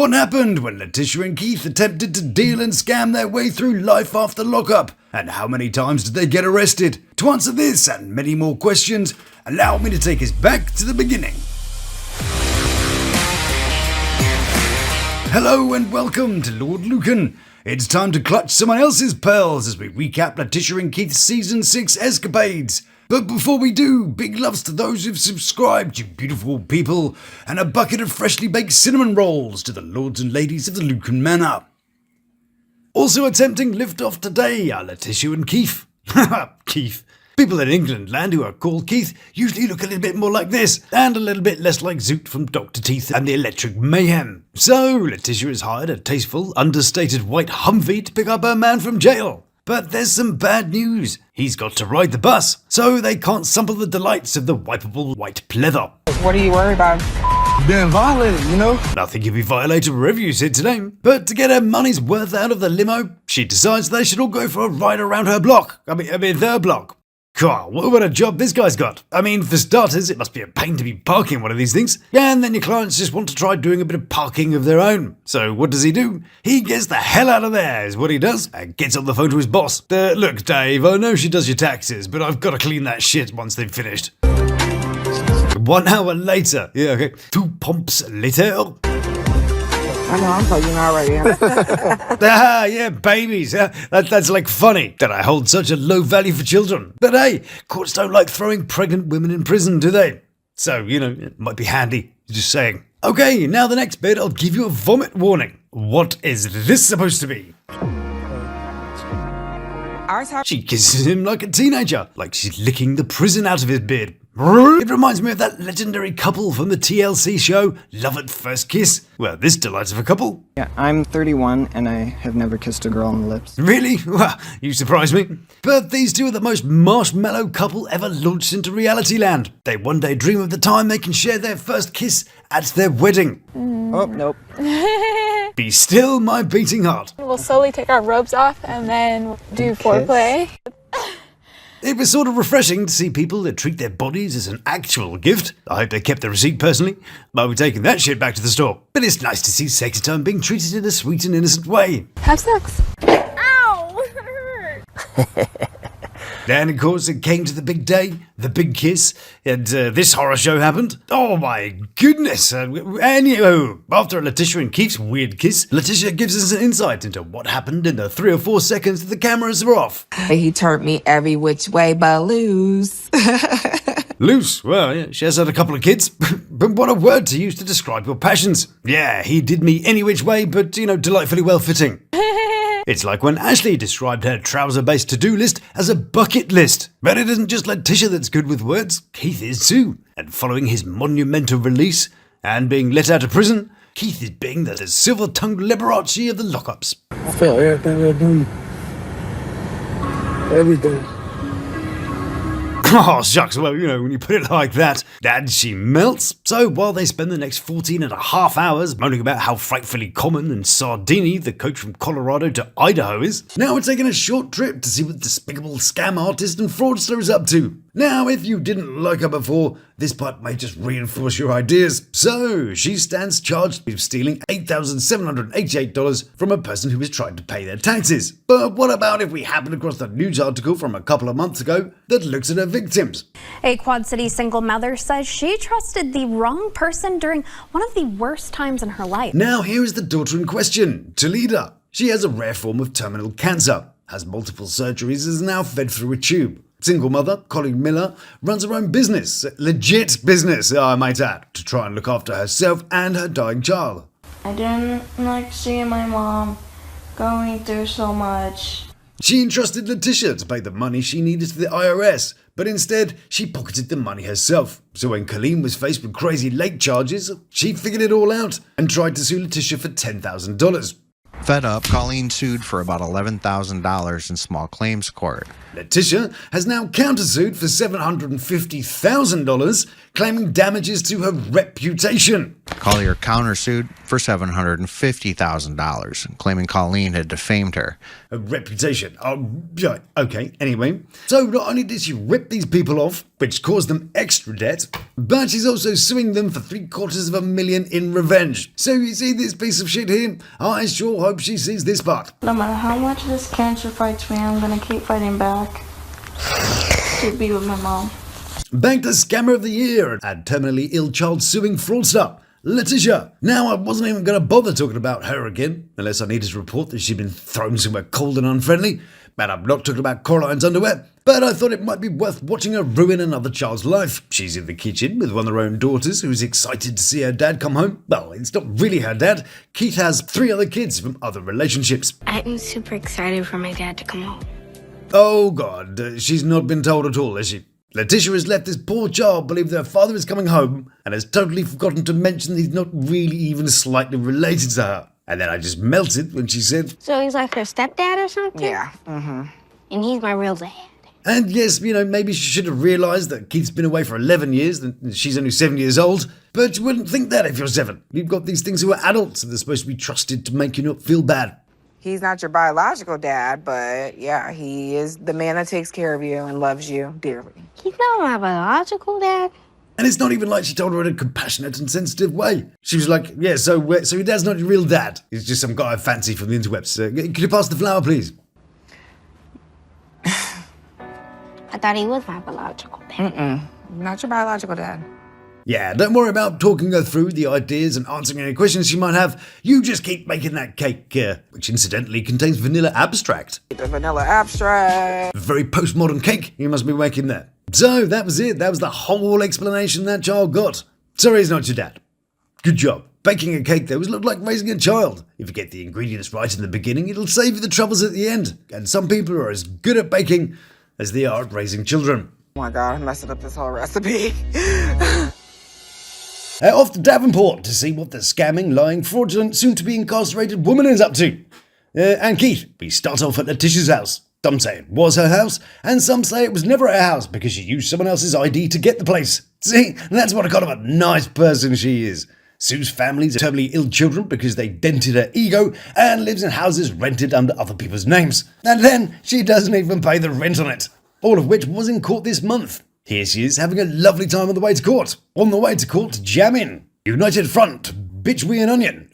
What happened when Leticia and Keith attempted to deal and scam their way through Life After Lockup? And how many times did they get arrested? To answer this and many more questions, allow me to take us back to the beginning. Hello and welcome to Lawd Lukan. It's time to clutch someone else's pearls as we recap Latisha and Keith's Season 6 escapades. But before we do, big loves to those who've subscribed, you beautiful people, and a bucket of freshly baked cinnamon rolls to the lords and ladies of the Lukan Manor. Also attempting liftoff today are Latisha and Keith. Keith. People in England land who are called Keith usually look a little bit more like this, and a little bit less like Zoot from Dr. Teeth and the Electric Mayhem. So, Latisha has hired a tasteful, understated white Humvee to pick up her man from jail. But there's some bad news. He's got to ride the bus, so they can't sample the delights of the wipeable white pleather. What are you worried about? Being violated, you know? Nothing can be violated wherever you sit today. But to get her money's worth out of the limo, she decides they should all go for a ride around her block. I mean their block. God, what a job this guy's got. I mean, for starters, it must be a pain to be parking one of these things. And then your clients just want to try doing a bit of parking of their own. So what does he do? He gets the hell out of there, is what he does, and gets on the phone to his boss. Look, Dave, I know she does your taxes, but I've got to clean that shit once they've finished. 1 hour later. Yeah, okay. 2 pumps later. I know, I'm fucking already. Yeah, babies. That's like funny that I hold such a low value for children. But hey, courts don't like throwing pregnant women in prison, do they? So, it might be handy. Just saying. Okay, now the next bit, I'll give you a vomit warning. What is this supposed to be? She kisses him like a teenager, like she's licking the prison out of his beard. It reminds me of that legendary couple from the TLC show, Love at First Kiss. Well, this delights of a couple. Yeah, I'm 31 and I have never kissed a girl on the lips. Really? Well, you surprise me. But these two are the most marshmallow couple ever launched into reality land. They one day dream of the time they can share their first kiss at their wedding. Oh, nope. Be still, my beating heart. We'll slowly take our robes off and then do foreplay. It was sort of refreshing to see people that treat their bodies as an actual gift. I hope they kept the receipt personally. I'll be taking that shit back to the store. But it's nice to see sexy time being treated in a sweet and innocent way. Have sex. Ow! It hurt. And of course it came to the big day, the big kiss, and this horror show happened. Oh my goodness. Anywho, after Latisha and Keith's weird kiss, Latisha gives us an insight into what happened in the 3 or 4 seconds that the cameras were off. He turned me every which way but loose. Loose? Well, yeah, she has had a couple of kids. But what a word to use to describe your passions. Yeah, he did me any which way, but, delightfully well-fitting. It's like when Ashley described her trouser-based to-do list as a bucket list. But it isn't just Latisha that's good with words, Keith is too. And following his monumental release and being let out of prison, Keith is being the silver-tongued Liberace of the lockups. I felt everything they're doing. Everything. Oh, shucks, well, when you put it like that, and she melts. So while they spend the next 14 and a half hours moaning about how frightfully common and sardini the coach from Colorado to Idaho is, now we're taking a short trip to see what despicable scam artist and fraudster is up to. Now, if you didn't like her before, this part may just reinforce your ideas. So, she stands charged with stealing $8,788 from a person who was trying to pay their taxes. But what about if we happen across the news article from a couple of months ago that looks at her victims? A Quad City single mother says she trusted the wrong person during one of the worst times in her life. Now, here is the daughter in question, Talida. She has a rare form of terminal cancer, has multiple surgeries, and is now fed through a tube. Single mother, Colleen Miller, runs her own business, legit business, I might add, to try and look after herself and her dying child. I didn't like seeing my mom going through so much. She entrusted Latisha to pay the money she needed to the IRS, but instead she pocketed the money herself. So when Colleen was faced with crazy late charges, she figured it all out and tried to sue Latisha for $10,000. Fed up, Colleen sued for about $11,000 in small claims court. Latisha has now countersued for $750,000, claiming damages to her reputation. Collier countersued for $750,000, claiming Colleen had defamed her. Her reputation. Oh, okay, anyway. So not only did she rip these people off, which caused them extra debt, But she's also suing them for $750,000 in revenge. So you see this piece of shit here? I sure hope she sees this part. No matter how much this cancer fights me, I'm gonna keep fighting back to be with my mom. Back to Scammer of the Year and terminally ill child suing fraudster, Leticia. Now, I wasn't even going to bother talking about her again, unless I needed to report that she'd been thrown somewhere cold and unfriendly. And I'm not talking about Coraline's underwear, but I thought it might be worth watching her ruin another child's life. She's in the kitchen with one of her own daughters who's excited to see her dad come home. Well, it's not really her dad. Keith has 3 other kids from other relationships. I'm super excited for my dad to come home. Oh God, she's not been told at all, has she? Leticia has left this poor child believe their father is coming home and has totally forgotten to mention that he's not really even slightly related to her. And then I just melted when she said, So he's like her stepdad or something? Yeah. And he's my real dad. and yes, maybe she should have realised that Keith's been away for 11 years and she's only 7 years old. But you wouldn't think that if you're 7. You've got these things who are adults and they're supposed to be trusted to make you not feel bad. He's not your biological dad, but yeah, he is the man that takes care of you and loves you dearly. He's not my biological dad. And it's not even like she told her in a compassionate and sensitive way. She was like, yeah, so your dad's not your real dad. He's just some guy I fancy from the interwebs. Could you pass the flower, please? I thought he was my biological dad. Not your biological dad. Yeah, don't worry about talking her through the ideas and answering any questions she might have. You just keep making that cake, which incidentally contains vanilla abstract. The vanilla abstract. A very postmodern cake you must be making there. So that was it. That was the whole explanation that child got. Sorry he's not your dad. Good job. Baking a cake, though, looked like raising a child. If you get the ingredients right in the beginning, it'll save you the troubles at the end. And some people are as good at baking as they are at raising children. Oh my God, I'm messing up this whole recipe. Off to Davenport to see what the scamming, lying, fraudulent, soon-to-be incarcerated woman is up to. And Keith, we start off at Leticia's house. Some say it was her house, and some say it was never her house because she used someone else's ID to get the place. See, that's what a kind of a nice person she is. Sues families of terminally ill children because they dented her ego and lives in houses rented under other people's names. And then she doesn't even pay the rent on it. All of which was in court this month. Here she is having a lovely time on the way to court. On the way to court, jamming. United Front, bitch we an onion.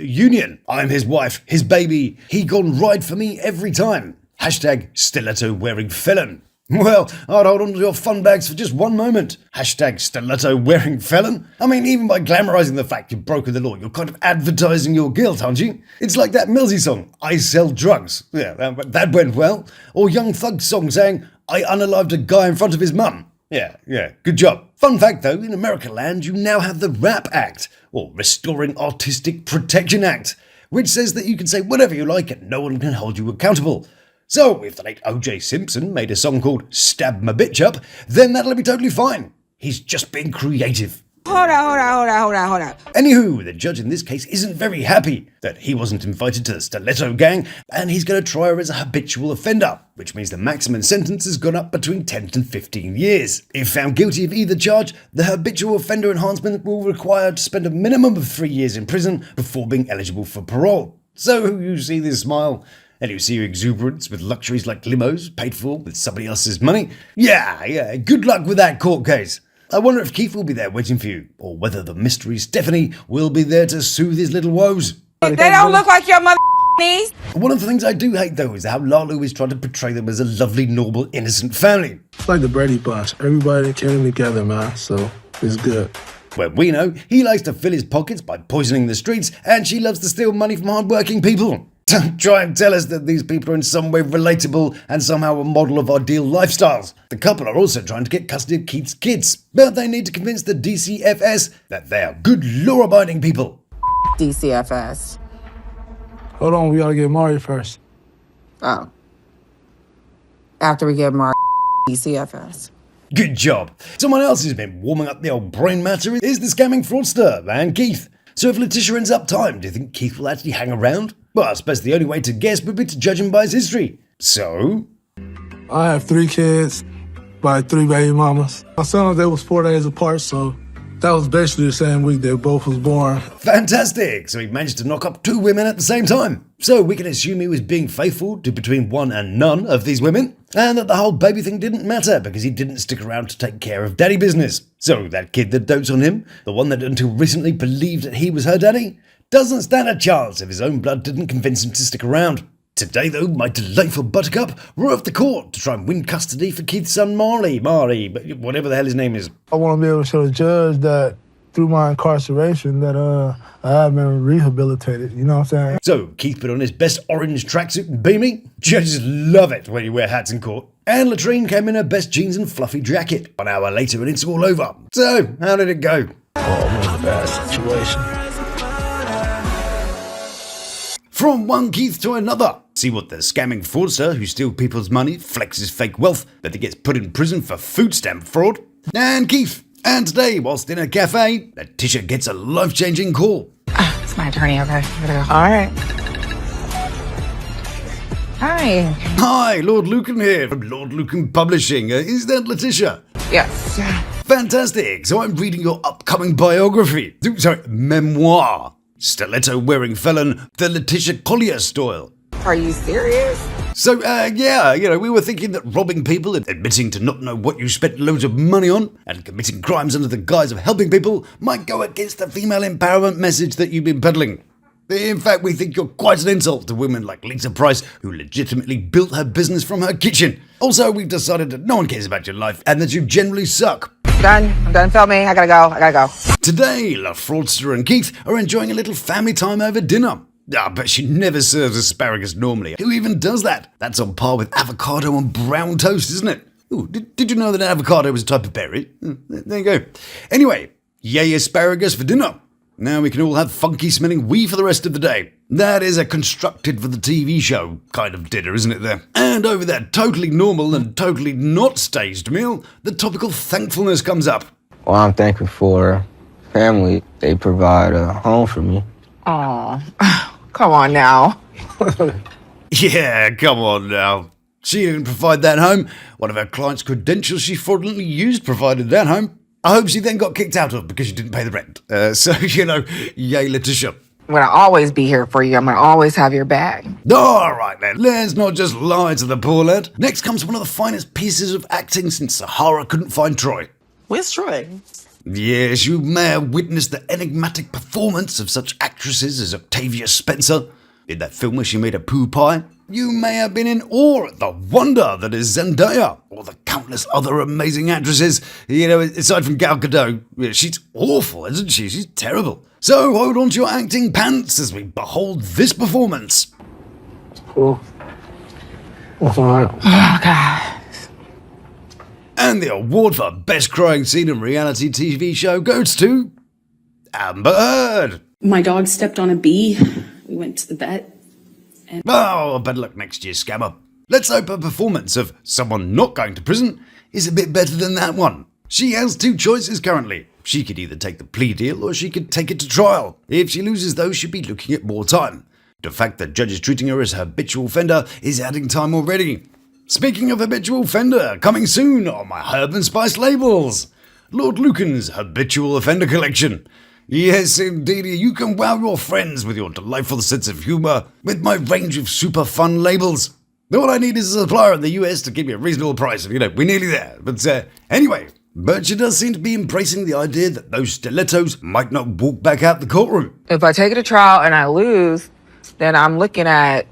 Union. I'm his wife, his baby. He gone ride for me every time. Hashtag stiletto wearing felon. Well, I'd hold on to your fun bags for just one moment. Hashtag stiletto wearing felon. I mean, even by glamorizing the fact you've broken the law, you're kind of advertising your guilt, aren't you? It's like that Millsy song, I sell drugs. Yeah, that went well. Or Young Thug's song saying, I unalived a guy in front of his mum. Yeah, good job. Fun fact though, in American land, you now have the RAP Act, or Restoring Artistic Protection Act, which says that you can say whatever you like and no one can hold you accountable. So, if the late O.J. Simpson made a song called Stab My Bitch Up, then that'll be totally fine. He's just being creative. Hold on. Anywho, the judge in this case isn't very happy that he wasn't invited to the Stiletto Gang, and he's going to try her as a habitual offender, which means the maximum sentence has gone up between 10 and 15 years. If found guilty of either charge, the habitual offender enhancement will require to spend a minimum of 3 years in prison before being eligible for parole. So, you see this smile? And you see your exuberance with luxuries like limos paid for with somebody else's money? Yeah, good luck with that court case. I wonder if Keith will be there waiting for you, or whether the mystery Stephanie will be there to soothe his little woes. They don't look like your mother niece. One of the things I do hate, though, is how Lawd is trying to portray them as a lovely, normal, innocent family. It's like the Brady Bunch. Everybody came together, man, so it's good. When we know he likes to fill his pockets by poisoning the streets, and she loves to steal money from hard-working people. Don't try and tell us that these people are in some way relatable and somehow a model of ideal lifestyles. The couple are also trying to get custody of Keith's kids, but they need to convince the DCFS that they are good law-abiding people. DCFS. Hold on, we gotta get married first. Oh. After we get married, DCFS. Good job. Someone else who's been warming up the old brain matter is the scamming fraudster, and Keith. So if Leticia ends up time, do you think Keith will actually hang around? Well, I suppose the only way to guess would be to judge him by his history. So? I have 3 kids by 3 baby mamas. My son, they was 4 days apart, so That was basically the same week they both was born. Fantastic! So he managed to knock up 2 women at the same time. So we can assume he was being faithful to between 1 and none of these women, and that the whole baby thing didn't matter because he didn't stick around to take care of daddy business. So that kid that dotes on him, the one that until recently believed that he was her daddy, doesn't stand a chance if his own blood didn't convince him to stick around. Today, though, my delightful buttercup were off the court to try and win custody for Keith's son Marley, whatever the hell his name is. I want to be able to show the judge that through my incarceration that I have been rehabilitated, you know what I'm saying? So Keith put on his best orange tracksuit and beaming. Judges love it when you wear hats in court. And Latrine came in her best jeans and fluffy jacket. 1 hour later and it's all over. So, how did it go? Oh, I'm in a bad situation. From one Keith to another. See what the scamming fraudster who steals people's money, flexes fake wealth, that he gets put in prison for food stamp fraud. And Keith. And today, whilst in a cafe, Leticia gets a life-changing call. It's my attorney, okay? I gotta go. All right. Hi. Hi, Lawd Lukan here from Lawd Lukan Publishing. Is that Leticia? Yes. Fantastic. So I'm reading your upcoming biography. Memoir. Stiletto-wearing felon, the Leticia Collier style. Are you serious? So, yeah, we were thinking that robbing people, admitting to not know what you spent loads of money on, and committing crimes under the guise of helping people might go against the female empowerment message that you've been peddling. In fact, we think you're quite an insult to women like Lisa Price, who legitimately built her business from her kitchen. Also, we've decided that no one cares about your life, and that you generally suck. I'm done filming. I gotta go. Today, La Fraudster and Keith are enjoying a little family time over dinner. But she never serves asparagus normally. Who even does that? That's on par with avocado on brown toast, isn't it? Ooh, did you know that avocado is a type of berry? There you go. Anyway, yay asparagus for dinner. Now we can all have funky smelling wee for the rest of the day. That is a constructed for the TV show kind of dinner, isn't it there? And over that totally normal and totally not staged meal, the topical thankfulness comes up. Well, I'm thankful for family. They provide a home for me. Oh, come on now. Yeah, come on now. She didn't provide that home. One of her clients' credentials she fraudulently used provided that home. I hope she then got kicked out of because she didn't pay the rent. So, yay Leticia. I'm gonna always be here for you. I'm gonna always have your back. All right then, let's not just lie to the poor lad. Next comes one of the finest pieces of acting since Sahara couldn't find Troy. Where's Troy? Yes, you may have witnessed the enigmatic performance of such actresses as Octavia Spencer in that film where she made a poo pie. You may have been in awe at the wonder that is Zendaya, or the countless other amazing actresses. Aside from Gal Gadot, she's awful, isn't she? She's terrible. So hold on to your acting pants as we behold this performance. Cool. What's all right? Oh, God. And the award for Best Crying Scene in Reality TV Show goes to Amber Heard. My dog stepped on a bee. We went to the vet. Oh, better luck next year, scammer. Let's hope her performance of someone not going to prison is a bit better than that one. She has 2 choices currently. She could either take the plea deal or she could take it to trial. If she loses, though, she'd be looking at more time. The fact that judges treating her as a habitual offender is adding time already. Speaking of habitual offender, coming soon on my herb and spice labels, Lawd Lukan's Habitual Offender Collection. Yes, indeed, you can wow your friends with your delightful sense of humour with my range of super fun labels. All I need is a supplier in the US to give me a reasonable price. We're nearly there. But anyway, she does seem to be embracing the idea that those stilettos might not walk back out the courtroom. If I take it to trial and I lose, then I'm looking at,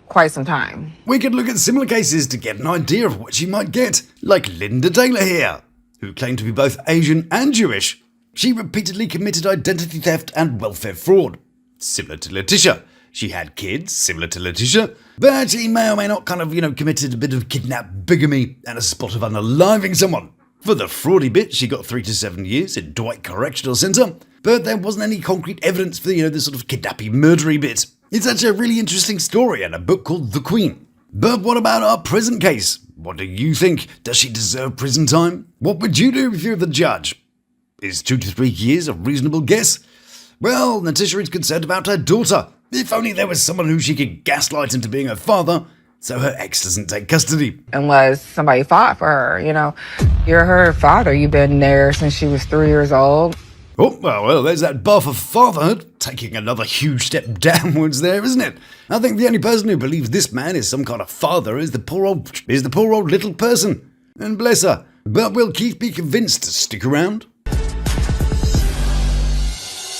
quite some time. We could look at similar cases to get an idea of what she might get, like Linda Taylor here, who claimed to be both Asian and Jewish. She repeatedly committed identity theft and welfare fraud. Similar to Leticia. She had kids, similar to Leticia, but she may or may not committed a bit of kidnap bigamy and a spot of unaliving someone. For the fraudy bit, she got 3 to 7 years in Dwight Correctional Centre, but there wasn't any concrete evidence for the sort of kidnappy murdery bit. It's actually a really interesting story and a book called The Queen. But what about our present case? What do you think? Does she deserve prison time? What would you do if you're the judge? Is 2 to 3 years a reasonable guess? Well, Leticia is concerned about her daughter. If only there was someone who she could gaslight into being her father, so her ex doesn't take custody. Unless somebody fought for her, you know. You're her father. You've been there since she was 3 years old. Oh, well, there's that bar for fatherhood, taking another huge step downwards there, isn't it? I think the only person who believes this man is some kind of father is the poor old little person. And bless her. But will Keith be convinced to stick around?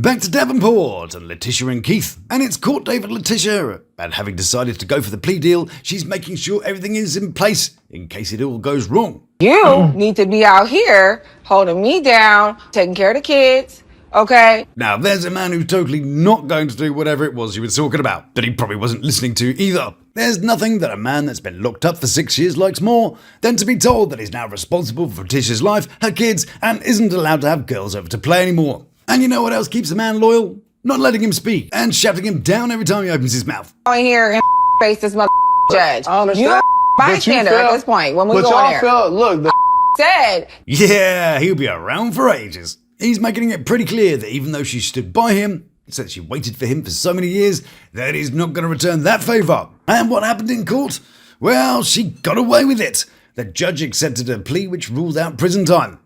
Back to Davenport and Leticia and Keith. And it's court day for Leticia. And having decided to go for the plea deal, she's making sure everything is in place in case it all goes wrong. You need to be out here holding me down, taking care of the kids, okay? Now, there's a man who's totally not going to do whatever it was he was talking about, that he probably wasn't listening to either. There's nothing that a man that's been locked up for 6 years likes more than to be told that he's now responsible for Leticia's life, her kids, and isn't allowed to have girls over to play anymore. And you know what else keeps a man loyal? Not letting him speak and shouting him down every time he opens his mouth. I hear him face this mother judge. I understand. You're a bystander at this point when we go on there. Look, Said. Yeah, he'll be around for ages. He's making it pretty clear that even though she stood by him, said she waited for him for so many years, that he's not going to return that favour. And what happened in court? Well, she got away with it. The judge accepted her plea, which ruled out prison time.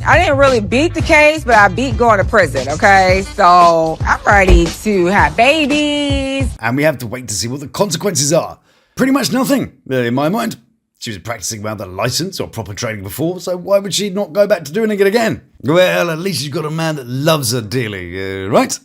I didn't really beat the case, but I beat going to prison, okay? So I'm ready to have babies. And we have to wait to see what the consequences are. Pretty much nothing, in my mind. She was practicing without a license or proper training before, so why would she not go back to doing it again? Well, at least she's got a man that loves her dearly, right?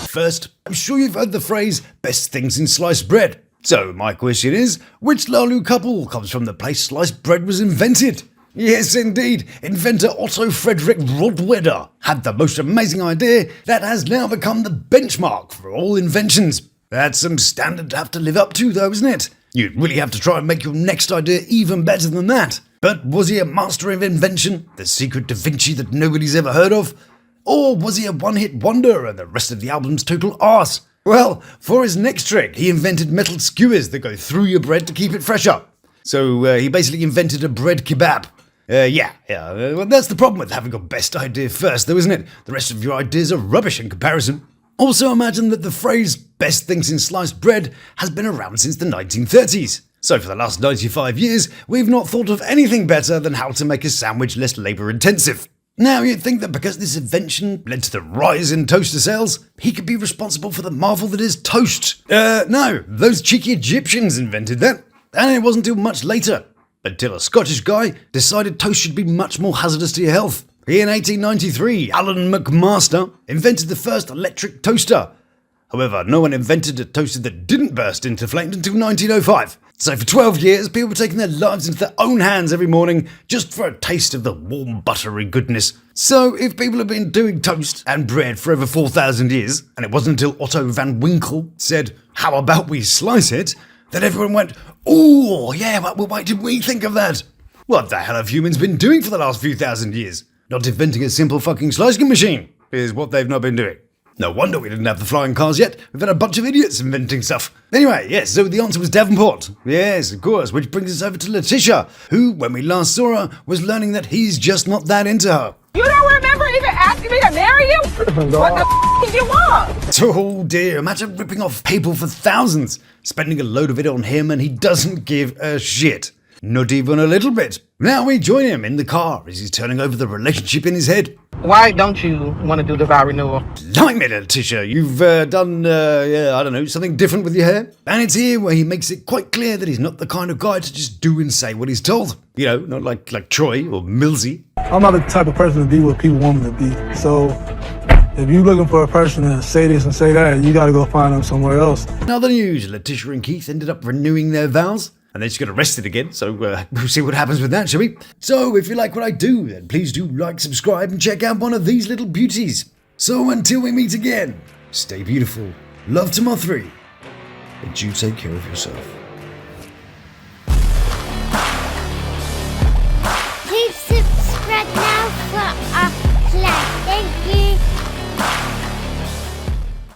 First, I'm sure you've heard the phrase, best things in sliced bread. So my question is, which Lalu couple comes from the place sliced bread was invented? Yes, indeed, inventor Otto Frederick Rodwedder had the most amazing idea that has now become the benchmark for all inventions. That's some standard to have to live up to, though, isn't it? You'd really have to try and make your next idea even better than that. But was he a master of invention, the secret Da Vinci that nobody's ever heard of? Or was he a one-hit wonder and the rest of the album's total arse? Well, for his next trick, he invented metal skewers that go through your bread to keep it fresher. So he basically invented a bread kebab. Well, that's the problem with having your best idea first, though, isn't it? The rest of your ideas are rubbish in comparison. Also imagine that the phrase, best things in sliced bread, has been around since the 1930s. So for the last 95 years, we've not thought of anything better than how to make a sandwich less labour-intensive. Now, you'd think that because this invention led to the rise in toaster sales, he could be responsible for the marvel that is toast. No, those cheeky Egyptians invented that. And it wasn't until much later, until a Scottish guy decided toast should be much more hazardous to your health. In 1893, Alan McMaster invented the first electric toaster. However, no one invented a toaster that didn't burst into flames until 1905. So for 12 years, people were taking their lives into their own hands every morning just for a taste of the warm, buttery goodness. So if people have been doing toast and bread for over 4,000 years, and it wasn't until Otto van Winkle said, how about we slice it, that everyone went, oh, yeah, well, why did we think of that? What the hell have humans been doing for the last few thousand years? Not inventing a simple fucking slicing machine is what they've not been doing. No wonder we didn't have the flying cars yet. We've had a bunch of idiots inventing stuff. Anyway, yes, so the answer was Davenport. Yes, of course, which brings us over to Leticia, who, when we last saw her, was learning that he's just not that into her. You don't remember even asking me to marry you? What the did you want? Oh dear, imagine ripping off people for thousands, spending a load of it on him and he doesn't give a shit. Not even a little bit. Now we join him in the car as he's turning over the relationship in his head. Why don't you want to do the vow renewal? Like me, Leticia, you've done, I don't know, something different with your hair. And it's here where he makes it quite clear that he's not the kind of guy to just do and say what he's told. You know, not like Troy or Millsy. I'm not the type of person to be what people want me to be. So if you're looking for a person to say this and say that, you got to go find them somewhere else. In other news, Latisha and Keith ended up renewing their vows. And then she got arrested again, so we'll see what happens with that, shall we? So, if you like what I do, then please do like, subscribe, and check out one of these little beauties. So, until we meet again, stay beautiful, love to my three, and you take care of yourself. Please subscribe now for our play. Thank you.